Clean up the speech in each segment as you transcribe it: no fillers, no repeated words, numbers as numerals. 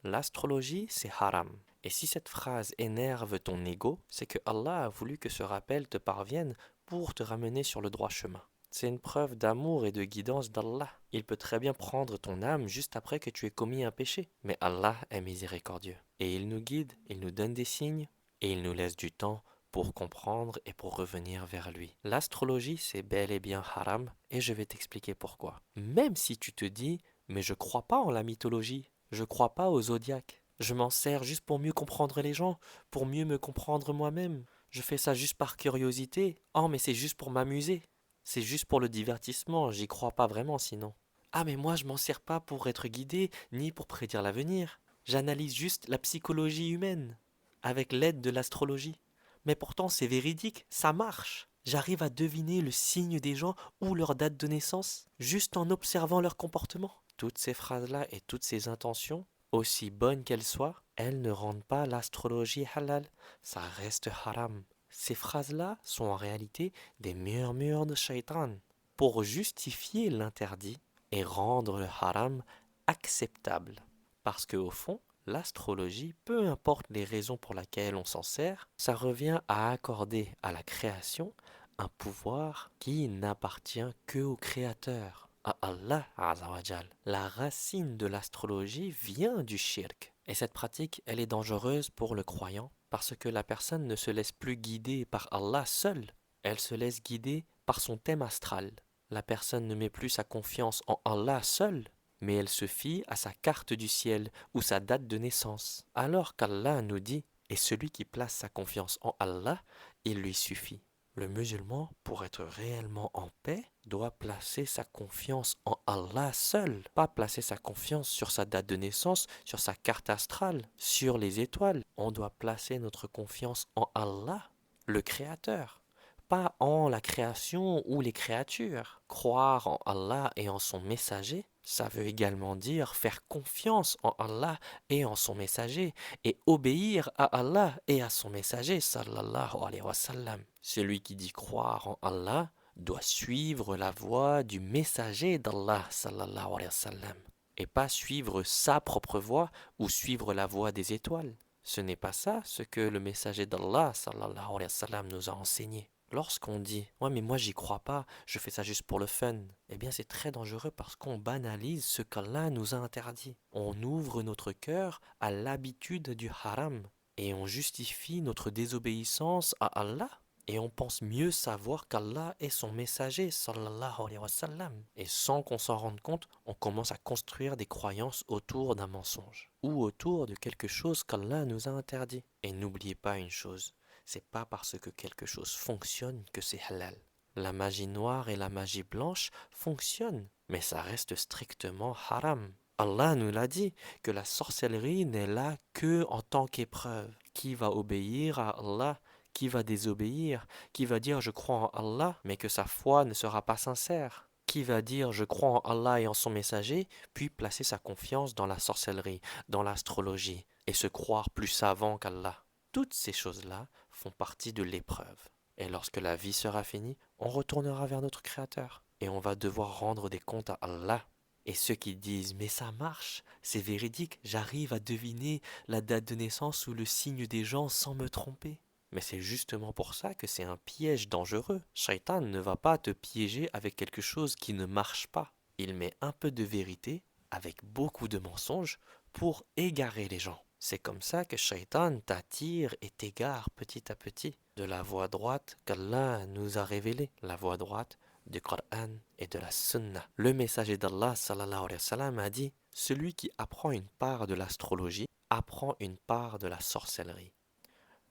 L'astrologie, c'est haram. Et si cette phrase énerve ton ego, c'est que Allah a voulu que ce rappel te parvienne pour te ramener sur le droit chemin. C'est une preuve d'amour et de guidance d'Allah. Il peut très bien prendre ton âme juste après que tu aies commis un péché. Mais Allah est miséricordieux. Et il nous guide, il nous donne des signes, et il nous laisse du temps pour comprendre et pour revenir vers lui. L'astrologie, c'est bel et bien haram, et je vais t'expliquer pourquoi. Même si tu te dis, mais je crois pas en la mythologie, je crois pas au zodiaque, je m'en sers juste pour mieux comprendre les gens, pour mieux me comprendre moi-même. Je fais ça juste par curiosité. Oh, mais c'est juste pour m'amuser. C'est juste pour le divertissement, j'y crois pas vraiment sinon. Ah, mais moi je m'en sers pas pour être guidé, ni pour prédire l'avenir. J'analyse juste la psychologie humaine, avec l'aide de l'astrologie. Mais pourtant c'est véridique, ça marche. J'arrive à deviner le signe des gens ou leur date de naissance, juste en observant leur comportement. Toutes ces phrases-là et toutes ces intentions, aussi bonnes qu'elles soient, elles ne rendent pas l'astrologie halal, ça reste haram. Ces phrases-là sont en réalité des murmures de shaitan pour justifier l'interdit et rendre le haram acceptable. Parce qu'au fond, l'astrologie, peu importe les raisons pour lesquelles on s'en sert, ça revient à accorder à la création un pouvoir qui n'appartient que au créateur, à Allah Azawajal. La racine de l'astrologie vient du shirk. Et cette pratique, elle est dangereuse pour le croyant parce que la personne ne se laisse plus guider par Allah seule. Elle se laisse guider par son thème astral. La personne ne met plus sa confiance en Allah seul, mais elle se fie à sa carte du ciel ou sa date de naissance. Alors qu'Allah nous dit, et celui qui place sa confiance en Allah, il lui suffit. Le musulman, pour être réellement en paix, doit placer sa confiance en Allah seul, pas placer sa confiance sur sa date de naissance, sur sa carte astrale, sur les étoiles. On doit placer notre confiance en Allah, le Créateur, pas en la création ou les créatures. Croire en Allah et en son messager, ça veut également dire faire confiance en Allah et en son messager et obéir à Allah et à son messager sallallahu alayhi wa sallam. Celui qui dit croire en Allah doit suivre la voie du messager d'Allah sallallahu alayhi wa sallam et pas suivre sa propre voie ou suivre la voie des étoiles. Ce n'est pas ça ce que le messager d'Allah sallallahu alayhi wa sallam nous a enseigné. Lorsqu'on dit ouais mais moi j'y crois pas, je fais ça juste pour le fun, eh bien c'est très dangereux parce qu'on banalise ce qu'Allah nous a interdit. On ouvre notre cœur à l'habitude du haram et on justifie notre désobéissance à Allah. Et on pense mieux savoir qu'Allah est son messager, sallallahu alayhi wa sallam. Et sans qu'on s'en rende compte, on commence à construire des croyances autour d'un mensonge ou autour de quelque chose qu'Allah nous a interdit. Et n'oubliez pas une chose, c'est pas parce que quelque chose fonctionne que c'est halal. La magie noire et la magie blanche fonctionnent, mais ça reste strictement haram. Allah nous l'a dit, que la sorcellerie n'est là que en tant qu'épreuve. Qui va obéir à Allah, qui va désobéir, qui va dire je crois en Allah, mais que sa foi ne sera pas sincère. Qui va dire je crois en Allah et en son messager, puis placer sa confiance dans la sorcellerie, dans l'astrologie, et se croire plus savant qu'Allah. Toutes ces choses-là font partie de l'épreuve. Et lorsque la vie sera finie, on retournera vers notre Créateur. Et on va devoir rendre des comptes à Allah. Et ceux qui disent mais ça marche, c'est véridique, j'arrive à deviner la date de naissance ou le signe des gens sans me tromper. Mais c'est justement pour ça que c'est un piège dangereux. Shaitan ne va pas te piéger avec quelque chose qui ne marche pas. Il met un peu de vérité avec beaucoup de mensonges pour égarer les gens. C'est comme ça que Shaitan t'attire et t'égare petit à petit de la voie droite qu'Allah nous a révélée, la voie droite du Coran et de la Sunna. Le messager d'Allah sallallahu alayhi wa sallam a dit: celui qui apprend une part de l'astrologie apprend une part de la sorcellerie.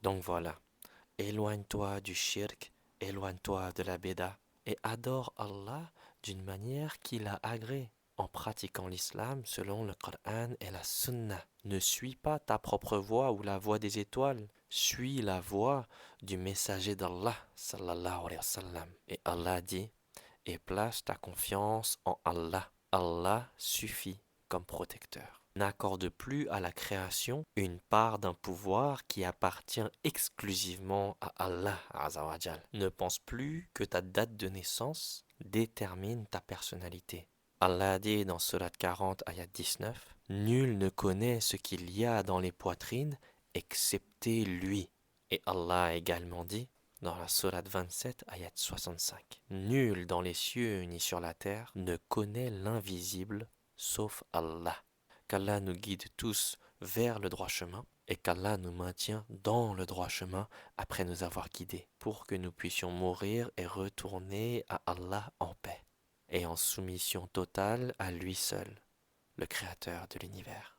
Donc voilà, éloigne-toi du shirk, éloigne-toi de la bida et adore Allah d'une manière qu'il a agréée en pratiquant l'islam selon le Coran et la Sunna. Ne suis pas ta propre voie ou la voie des étoiles. Suis la voie du messager d'Allah sallallahu alayhi wa sallam. Et Allah dit: et place ta confiance en Allah. Allah suffit comme protecteur. N'accorde plus à la création une part d'un pouvoir qui appartient exclusivement à Allah Azawajal. Ne pense plus que ta date de naissance détermine ta personnalité. Allah dit dans Surat 40, ayat 19: Nul ne connaît ce qu'il y a dans les poitrines excepté lui. Et Allah a également dit dans la sourate 27, ayat 65, nul dans les cieux ni sur la terre ne connaît l'invisible sauf Allah. Qu'Allah nous guide tous vers le droit chemin et qu'Allah nous maintient dans le droit chemin après nous avoir guidés pour que nous puissions mourir et retourner à Allah en paix et en soumission totale à lui seul, le créateur de l'univers.